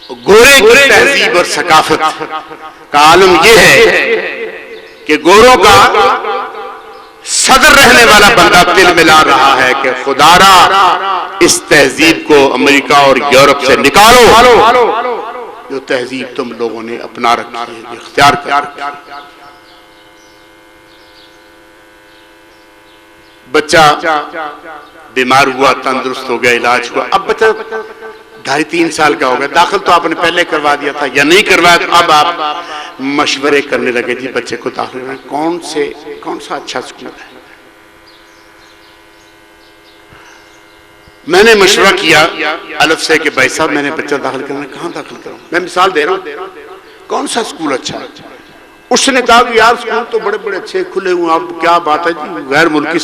गोरे की तहजीब और सकाफत का आलम यह है कि गोरों का सदर रहने वाला बंदा तिल मिला रहा है कि खुदारा इस तहजीब को अमेरिका और यूरोप से निकालो जो तहजीब तुम लोगों ने अपना रखी है, इख्तियार कर रखी है। बच्चा बीमार हुआ, तंदुरुस्त हो गया, इलाज हुआ, अब बच्चा 2.5-3 साल का हो गया, दाखिल तो आपने पहले करवा दिया था या नहीं करवाया, तो अब आप मशवरे करने लगे जी बच्चे को दाखिल करना कौन सा अच्छा स्कूल है। मैंने मशवरा किया अलफ से कि भाई साहब मैंने बच्चा दाखिल करना, कहाँ दाखिल करूं, मैं मिसाल दे रहा हूं, कौन सा स्कूल अच्छा है। उसने कहा कि यार स्कूल तो बड़े बड़े अच्छे खुले हुए, अब क्या बात है जी, गैर मुल्की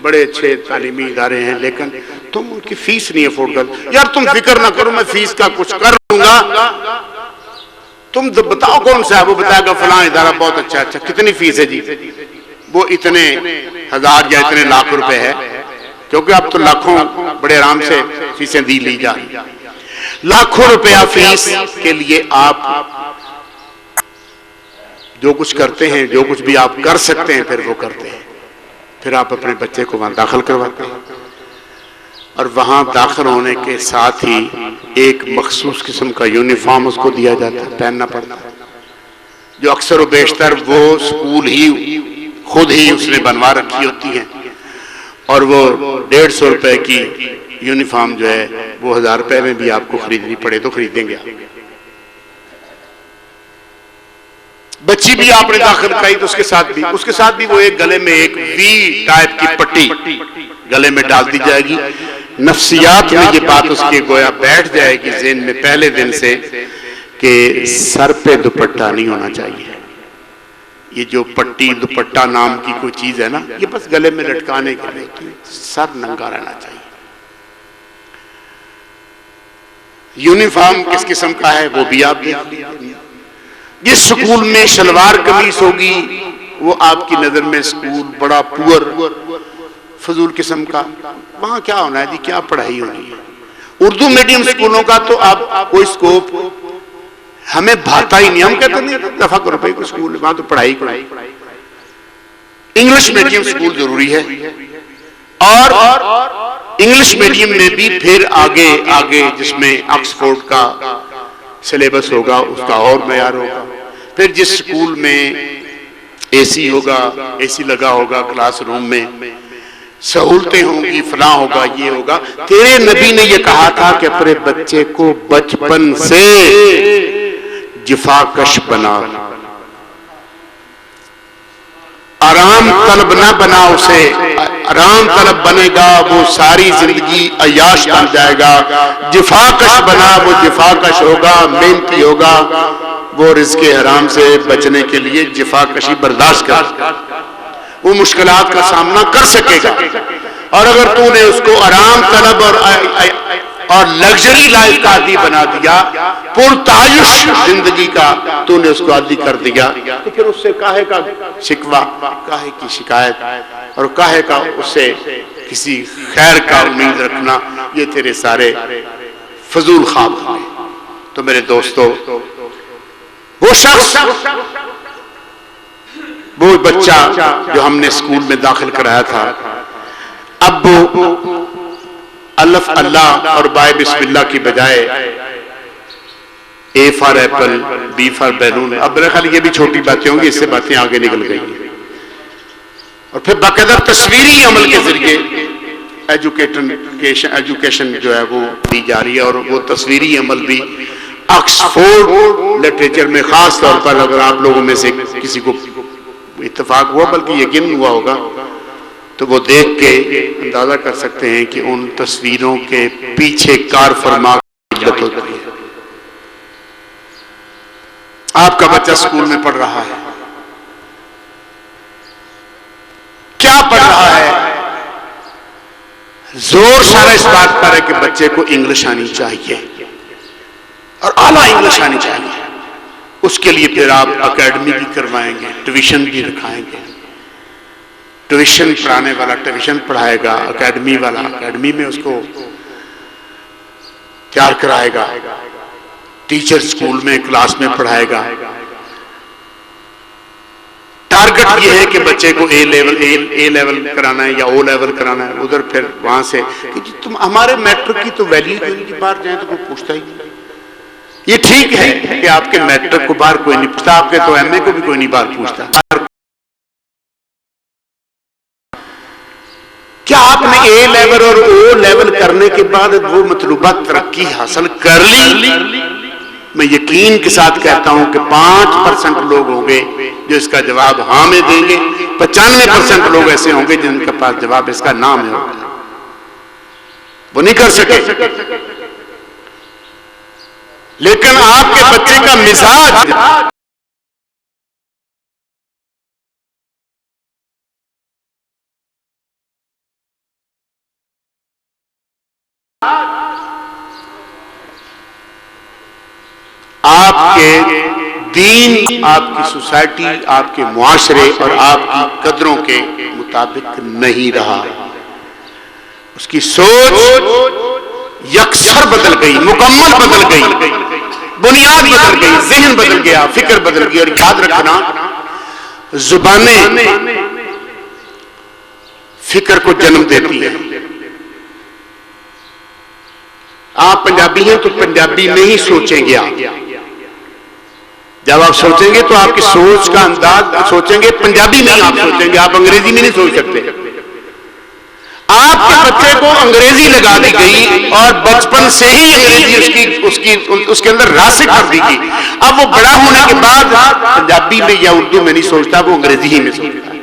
बड़े अच्छे तालीमी इदारे हैं, लेकिन तुम उनकी फीस नहीं अफोर्ड कर। यार तुम फिक्र ना करो, मैं फीस का कुछ कर लूंगा, तुम बताओ कौन सा है। वो बताएगा फलां इदारा बहुत अच्छा। अच्छा कितनी फीस है जी? वो इतने हजार या इतने लाख रुपए है, क्योंकि अब तो लाखों बड़े आराम से फीसें ली जा रही। लाखों रुपया फीस के लिए आप जो कुछ करते हैं, जो कुछ भी आप कर सकते हैं, फिर वो करते हैं। फिर आप अपने बच्चे को वहां दाखिल करवाते हैं और वहां दाखिल होने के साथ ही एक मखसूस किस्म का यूनिफॉर्म उसको दिया जाता है, पहनना पड़ता है, जो अक्सर व बेशतर वो स्कूल ही खुद ही उसने बनवा रखी होती है। और वो 150 रुपए की यूनिफॉर्म जो है वो 1000 रुपए में भी आपको खरीदनी पड़े तो खरीदेंगे। बच्ची भी आपने दाखिल कराई तो उसके साथ भी वो एक गले में एक वी टाइप की पट्टी गले में डाल दी जाएगी। नफ्सियात में ये बात उसके गोया बैठ जाएगी ज़हन में पहले दिन से कि सर पे दुपट्टा नहीं होना चाहिए। ये जो पट्टी दुपट्टा नाम की कोई चीज है ना, ये बस गले में लटकाने के लिए होती है, सर नंगा रहना चाहिए। यूनिफॉर्म किस किस्म का है वो भी आप देख लीजिए। जिस स्कूल में शलवार कमीज होगी वो आपकी नजर में स्कूल बड़ा पुअर फजूल किस्म का, वहां क्या होना है जी, क्या पढ़ाई होनी है। उर्दू मीडियम स्कूलों का तो आप कोई स्कोप हमें भाता ही नहीं, हम कहते नहीं दफा करो भाई कोई स्कूल वहां तो पढ़ाई करो। इंग्लिश मीडियम स्कूल जरूरी है और इंग्लिश मीडियम में भी फिर आगे जिसमें ऑक्सफोर्ड का सिलेबस होगा उसका और मयार होगा। फिर जिस स्कूल में एसी होगा, एसी लगा होगा क्लासरूम में, सहूलतें होंगी, फलां होगा, ये होगा। तेरे नबी ने ये कहा था कि अपने बच्चे को बचपन से जिफाकश बना, आराम तलब ना बना उसे। आराम तलब बनेगा वो सारी जिंदगी अयाश बन जाएगा। जिफाकश बना वो जिफाकश होगा, मेहनती होगा, वो रिज़्क़े हराम से बचने के लिए जिफाकशी बर्दाश्त कर, वो मुश्किलात का सामना कर सकेगा। और अगर तूने उसको आराम तलब और लग्जरी लाइफ का आदी बना दिया, पुरतायुश जिंदगी का तूने उसको आदी कर दिया, तो फिर उससे काहे का शिकवा, काहे की शिकायत और काहे का उससे किसी खैर का उम्मीद रखना, ये तेरे सारे फजूल ख्वाब हैं। तो मेरे दोस्तों, वो शख्स, वो बच्चा जो हमने स्कूल में दाखिल कराया था, अब वो अल्लाह अल्लाह और बाय बिस्मिल्लाह की बजाय a for apple, b for balloon, अब मेरे ख्याल ये भी छोटी बातें होंगी, इससे बातें आगे निकल गई। और फिर बाकायदा तस्वीरी अमल के जरिए एजुकेशन जो है वो दी जा रही है। और वो तस्वीरी अमल भी ऑक्सफोर्ड लिटरेचर में खास तौर पर, अगर आप लोगों में से किसी को इत्तेफाक हुआ बल्कि यकीन हुआ होगा, तो वो देख के अंदाजा कर सकते हैं कि उन तस्वीरों के पीछे कार फरमा होती है। आपका बच्चा स्कूल में पढ़ रहा है, क्या पढ़ रहा है? जोर सारा इस बात पर है कि बच्चे को इंग्लिश आनी चाहिए और आला इंग्लिश आनी चाहिए। उसके लिए फिर आप एकेडमी भी करवाएंगे, ट्यूशन भी रखाएंगे, ट्यूशन पढ़ाने वाला ट्यूशन पढ़ाएगा, एकेडमी वाला एकेडमी में उसको तैयार कराएगा। टीचर स्कूल में क्लास में पढ़ाएगा, टारगेट ये है कि बच्चे को ए लेवल कराना है या ओ लेवल कराना है, उधर फिर वहां से कि तुम हमारे मैट्रिक की तो वैल्यू कोई नहीं, बाहर जाए तो कोई पूछता ही नहीं। ये ठीक है कि आपके मैट्रिक को बाहर कोई नहीं पूछता, आपके तो एमए को भी कोई नहीं बाहर पूछता। क्या आपने ए लेवल और ओ लेवल करने के बाद वो मतलूबा तरक्की हासिल कर ली? मैं यकीन के साथ कहता हूं कि 5% लोग होंगे जो इसका जवाब हाँ में देंगे, 95% लोग ऐसे होंगे जिनके पास जवाब इसका नाम है, वो नहीं कर सके। लेकिन आपके बच्चे का मिजाज आपके दीन, आपकी सोसाइटी, आपके मुआशरे और आपकी कदरों के मुताबिक नहीं रहा। उसकी सोच यकसर बदल गई, मुकम्मल बदल गई, बुनियाद बदल गई, ज़हन बदल गया, फिक्र बदल गई। और याद रखना, जुबानें फिक्र को जन्म देती है। आप पंजाबी हैं तो पंजाबी में ही सोचेंगे आप। जब आप सोचेंगे तो आपकी सोच का अंदाज सोचेंगे पंजाबी में ही आप सोचेंगे, आप अंग्रेजी में नहीं सोच सकते। आपके बच्चे को अंग्रेजी लगा दी गई और बचपन से ही अंग्रेजी उसके अंदर रासिक कर दी गई। अब वो बड़ा होने के बाद पंजाबी में या उर्दू में नहीं सोचता, वो अंग्रेजी ही में सोचता है।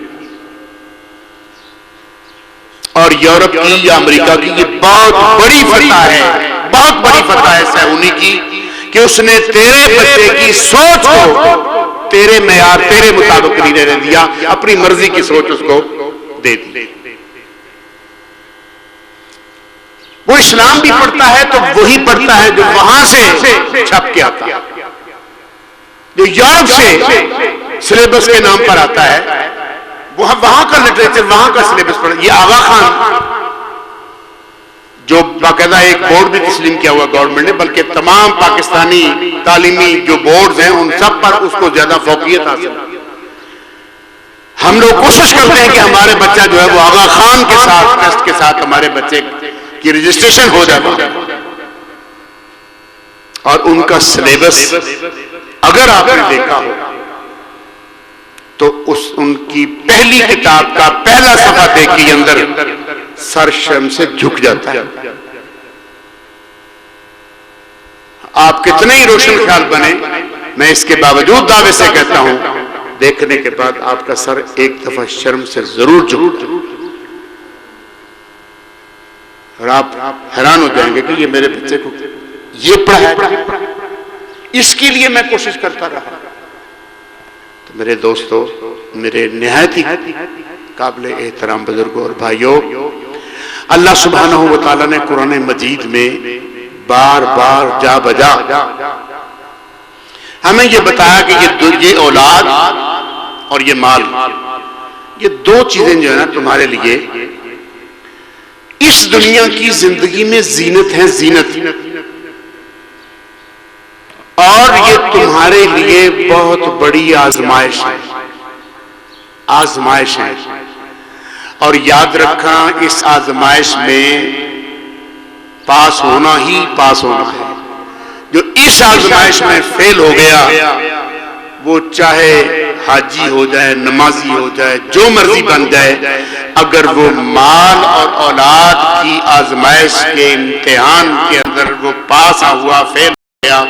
और यूरोप की या अमेरिका की ये बहुत बड़ी फतह है, बहुत बड़ी फतह है सैहूनी की, कि उसने तेरे बच्चे की सोच को तेरे मेयार, तेरे मुताबिक नहीं रहने दिया, अपनी मर्जी की सोच उसको दे दी। वो इस्लाम भी पढ़ता है तो वही पढ़ता है जो वहां से छप के आता है, जो यूरोप से सिलेबस के नाम पर आता है, वहां का लिटरेचर, वहां का सिलेबस पढ़। ये आगा खान जो बाकायदा एक बोर्ड भी तस्लीम किया हुआ गवर्नमेंट ने, बल्कि तमाम पाकिस्तानी तालीमी जो बोर्ड हैं उन सब पर उसको ज्यादा फौकियत हासिल। हम लोग कोशिश करते हैं कि हमारे बच्चा जो है वो आगा खान के साथ, टेस्ट के साथ हमारे बच्चे की रजिस्ट्रेशन हो जाए। और उनका सिलेबस अगर आपने देखा हो तो उनकी पहली किताब का पहला सफा देख के अंदर सर शर्म से झुक जाता है। आप कितने ही रोशन ख्याल बने, मैं इसके बावजूद दावे से कहता हूं, देखने के बाद आपका सर एक दफा शर्म से जरूर झुक, और आप हैरान हो जाएंगे कि ये मेरे बच्चे को ये पढ़ाया, इसके लिए मैं कोशिश करता रहा। तो मेरे दोस्तों, मेरे निहायत ही काबिल एहतराम बुजुर्गों और भाइयों, अल्लाह सुब्हानहू व तआला ने कुरान मजीद में बार बार जा बजा हमें ये बताया कि ये औलाद और ये माल, ये दो चीजें जो है ना तुम्हारे लिए इस दुनिया की जिंदगी में जीनत है, जीनत, और ये तुम्हारे लिए बहुत बड़ी आजमाइश है, आजमाइश है। और याद रखना, इस आजमाइश में पास होना ही पास होना है। जो इस आजमाइश में फेल हो गया, वो चाहे हाजी हो जाए, नमाजी हो जाए, जो मर्जी बन जाए, अगर वो माल और औलाद की आजमाइश के इम्तिहान के अंदर वो पास हुआ, फेल हो गया,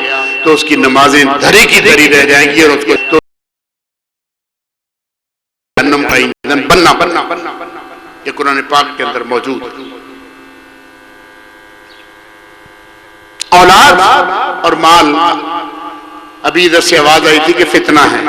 तो उसकी नमाजें धरी की धरी रह जाएंगी और उसको तो जन्नम का ईंधन बनना। ये कुरान पाक के अंदर मौजूद है। औलाद और माल, अभी इधर से आवाज आई थी कि फितना है,